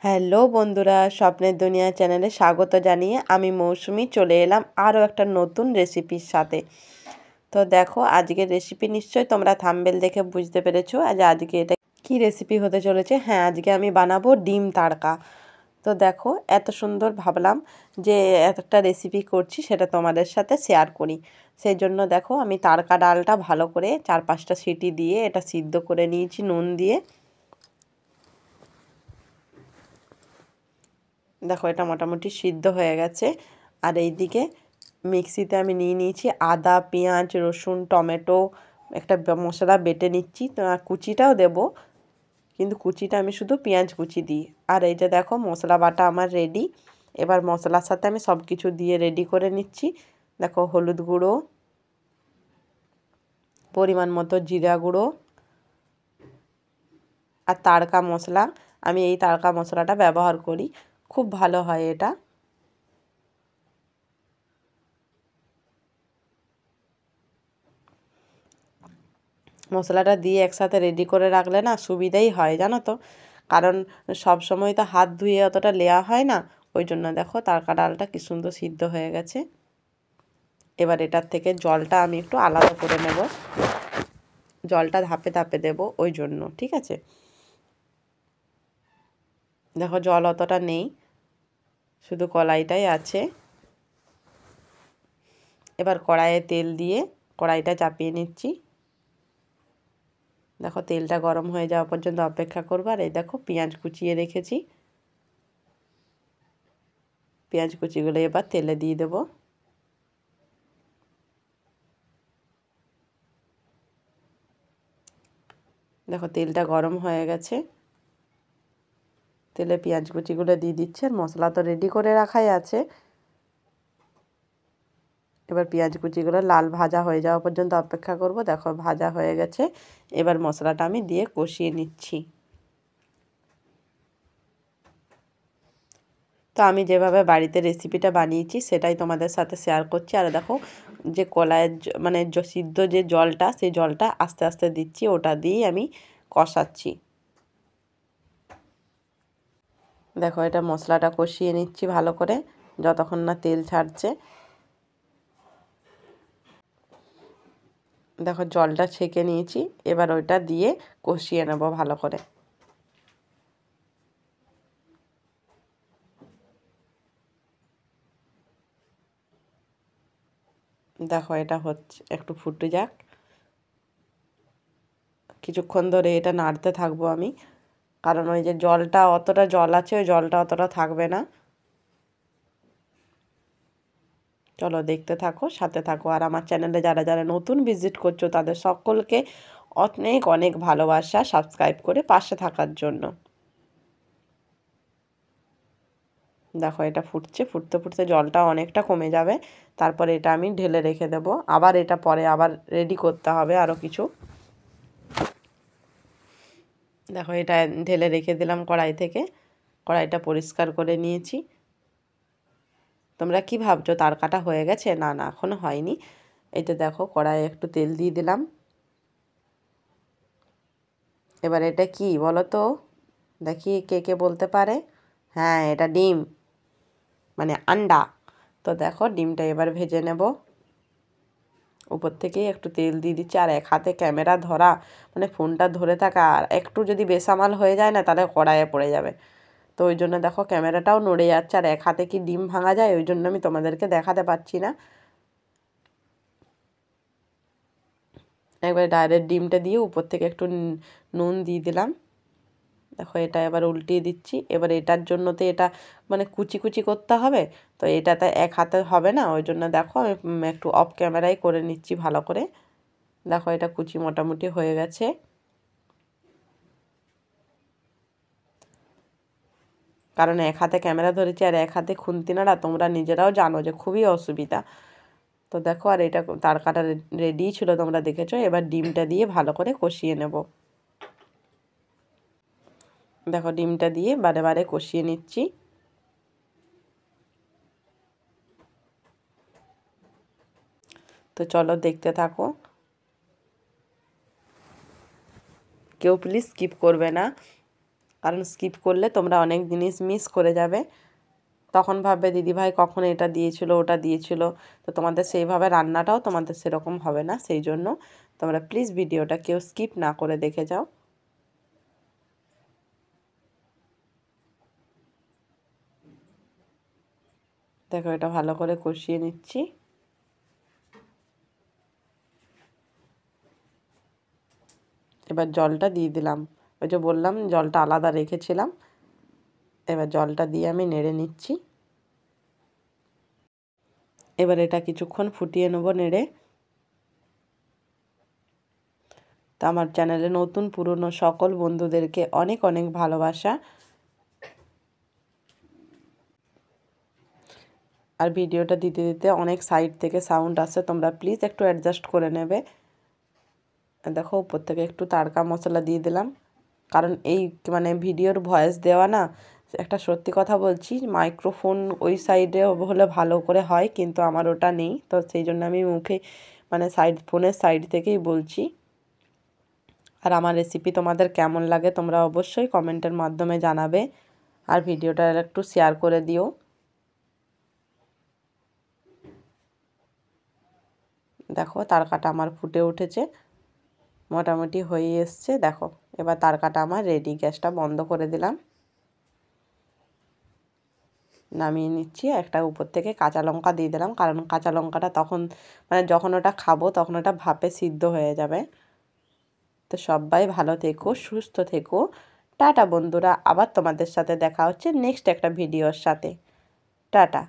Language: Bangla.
হ্যালো বন্ধুরা, স্বপ্নের দুনিয়া চ্যানেলে স্বাগত জানিয়ে আমি মৌসুমি চলে এলাম আরও একটা নতুন রেসিপির সাথে। তো দেখো, আজকের রেসিপি নিশ্চয়ই তোমরা থাম্বনেল দেখে বুঝতে পেরেছো আজকে এটা কি রেসিপি হতে চলেছে। হ্যাঁ, আজকে আমি বানাবো ডিম তাড়কা। তো দেখো, এত সুন্দর ভাবলাম যে একটা রেসিপি করছি সেটা তোমাদের সাথে শেয়ার করি। সেই জন্য দেখো, আমি তাড়কা ডালটা ভালো করে 4-5টা সিটি দিয়ে এটা সিদ্ধ করে নিয়েছি নুন দিয়ে। দেখো, এটা মোটামুটি সিদ্ধ হয়ে গেছে। আর এইদিকে মিক্সিতে আমি নিয়ে নিয়েছি আদা, পেঁয়াজ, রসুন, টমেটো, একটা মশলা বেটে নিচ্ছি। কুচিটাও দেব, কিন্তু কুচিটা আমি শুধু পেঁয়াজ কুচি দিই। আর এই যে দেখো, মশলা বাটা আমার রেডি। এবার মশলার সাথে আমি সব কিছু দিয়ে রেডি করে নিচ্ছি। দেখো, হলুদ গুঁড়ো, পরিমাণ মতো জিরা গুঁড়ো আর তাড়কা মশলা। আমি এই তাড়কা মশলাটা ব্যবহার করি, খুব ভালো হয় এটা। মশলাটা দিয়ে একসাথে রেডি করে রাখলে না সুবিধাই হয়, জানো তো। কারণ সব সময় তো হাত ধুয়ে অতটা নেওয়া হয় না, ওই জন্য দেখো তাড়কা ডালটা কি সুন্দর সিদ্ধ হয়ে গেছে। এবার এটার থেকে জলটা আমি একটু আলাদা করে নেব, জলটা ধাপে ধাপে দেব ওই জন্য, ঠিক আছে। দেখো, জল অতটা নেই, শুধু কড়াইটাই আছে। এবার কড়াইয়ে তেল দিয়ে কড়াইটা চাপিয়ে নিচ্ছি। দেখো, তেলটা গরম হয়ে যাওয়া পর্যন্ত অপেক্ষা করবো। আর এই দেখো, পেঁয়াজ কুচিয়ে রেখেছি, পেঁয়াজ কুচিগুলো এবার তেলে দিয়ে দেবো। দেখো, তেলটা গরম হয়ে গেছে, তেলে পেঁয়াজ কুচিগুলো দিয়ে দিচ্ছে। আর মশলা তো রেডি করে রাখাই আছে। এবার পেঁয়াজ কুচিগুলো লাল ভাজা হয়ে যাওয়া পর্যন্ত অপেক্ষা করব। দেখো, ভাজা হয়ে গেছে। এবার মশলাটা আমি দিয়ে কষিয়ে নিচ্ছি। তো আমি যেভাবে বাড়িতে রেসিপিটা বানিয়েছি সেটাই তোমাদের সাথে শেয়ার করছি। আর দেখো, যে কলাইয়ের মানে সিদ্ধ যে জলটা, সেই জলটা আস্তে আস্তে দিচ্ছি, ওটা দিয়েই আমি কষাচ্ছি। দেখো, এটা মশলাটা কষিয়ে নিচ্ছি ভালো করে যতক্ষণ না তেল ছাড়ছে। দেখো, জলটা ছেঁকে নিয়েছি, এবার ওইটা দিয়ে কষিয়ে নেব ভালো করে। দেখো, এটা হচ্ছে, একটু ফুটে যাক। কিছুক্ষণ ধরে এটা নাড়তে থাকবো আমি, কারণ ওই যে জলটা, অতটা জল আছে, ওই জলটা অতটা থাকবে না। চলো, দেখতে থাকো, সাথে থাকো। আর আমার চ্যানেলে যারা যারা নতুন ভিজিট করছো তাদের সকলকে অনেক অনেক ভালোবাসা, সাবস্ক্রাইব করে পাশে থাকার জন্য। দেখো, এটা ফুটছে, ফুটতে ফুটতে জলটা অনেকটা কমে যাবে। তারপরে এটা আমি ঢেলে রেখে দেব। আবার এটা পরে আবার রেডি করতে হবে আরও কিছু। দেখো, এটা ঢেলে রেখে দিলাম কড়াই থেকে। কড়াইটা পরিষ্কার করে নিয়েছি। তোমরা কি ভাবছো তাড়কাটা হয়ে গেছে? না না, এখনও হয়নি। এটা দেখো, কড়াইয়ে একটু তেল দিয়ে দিলাম। এবার এটা কি বলো তো, দেখি কে কে বলতে পারে। হ্যাঁ, এটা ডিম, মানে আন্ডা। তো দেখো, ডিমটা এবার ভেজে নেব। উপর থেকেই একটু তেল দিয়ে দিচ্ছি। আর এক হাতে ক্যামেরা ধরা, মানে ফোনটা ধরে থাকা, আর একটু যদি বেসামাল হয়ে যায় না তাহলে কড়াইয়ে পড়ে যাবে। তো ওই জন্য দেখো, ক্যামেরাটাও নড়ে যাচ্ছে। আর এক হাতে কি ডিম ভাঙা যায়, ওই জন্য আমি তোমাদেরকে দেখাতে পারছি না। একবার ডাইরেক্ট ডিমটা দিয়ে উপর থেকে একটু নুন দিয়ে দিলাম। দেখো, এটা এবার উল্টিয়ে দিচ্ছি। এবার এটার জন্য তো এটা মানে কুচি কুচি করতে হবে, তো এটাতে এক হাতে হবে না, ওই জন্য দেখো আমি একটু অফ ক্যামেরায় করে নিচ্ছি ভালো করে। দেখো, এটা কুচি মোটামুটি হয়ে গেছে। কারণ এক হাতে ক্যামেরা ধরেছি আর এক হাতে খুন্তি নাড়া, তোমরা নিজেরাও জানো যে খুবই অসুবিধা। তো দেখো, আর এটা তাড়কাটা রেডি ছিল, তোমরা দেখেছো। এবার ডিমটা দিয়ে ভালো করে কষিয়ে নেব। দেখো, ডিমটা দিয়ে বারে বারে কষিয়ে নিচ্ছি। তো চলো, দেখতে থাকো। কেউ প্লিজ স্কিপ করবে না। কারণ স্কিপ করলে তোমরা অনেক জিনিস মিস করে যাবে। তখন ভাববে দিদিভাই কখন এটা দিয়েছিল ওটা দিয়েছিল, তো তোমাদের সেইভাবে রান্নাটাও তোমাদের সেরকম হবে না। সেই জন্য তোমরা প্লিজ ভিডিওটা কেউ স্কিপ না করে দেখে যাও। দেখো এটা ভালো করে কষিয়ে নিচ্ছি। এবার জলটা দিয়ে দিলাম, ওই যে বললাম জলটা আলাদা রেখেছিলাম। এবার জলটা দিয়ে আমি নেড়ে নিচ্ছি। এবার এটা কিছুক্ষণ ফুটিয়ে নেব নেড়ে। তো আমার চ্যানেলে নতুন পুরনো সকল বন্ধুদেরকে অনেক অনেক ভালোবাসা। আর ভিডিওটা দিতে দিতে অনেক সাইড থেকে সাউন্ড আসে, তোমরা প্লিজ একটু অ্যাডজাস্ট করে নেবে। দেখো উপর থেকে একটু তাড়কা মশলা দিয়ে দিলাম, কারণ এই মানে ভিডিওর ভয়েস দেওয়া না, একটা সত্যি কথা বলছি, মাইক্রোফোন ওই সাইডে হলে ভালো করে হয়, কিন্তু আমার ওটা নেই, তো সেই জন্য আমি মুখে মানে ফোনের সাইড থেকেই বলছি। আর আমার রেসিপি তোমাদের কেমন লাগে তোমরা অবশ্যই কমেন্টের মাধ্যমে জানাবে, আর ভিডিওটা একটু শেয়ার করে দিও। দেখো তাড়কাটা আমার ফুটে উঠেছে, মোটামুটি হয়ে এসছে। দেখো এবার তাড়কাটা আমার রেডি, গ্যাসটা বন্ধ করে দিলাম, নামিয়ে নিচ্ছি। একটা উপর থেকে কাঁচা লঙ্কা দিয়ে দিলাম, কারণ কাঁচা লঙ্কাটা তখন মানে যখন ওটা খাবো তখন ওটা ভাপে সিদ্ধ হয়ে যাবে। তো সবাই ভালো থেকো, সুস্থ থেকো। টাটা বন্ধুরা, আবার তোমাদের সাথে দেখা হচ্ছে নেক্সট একটা ভিডিওর সাথে। টাটা।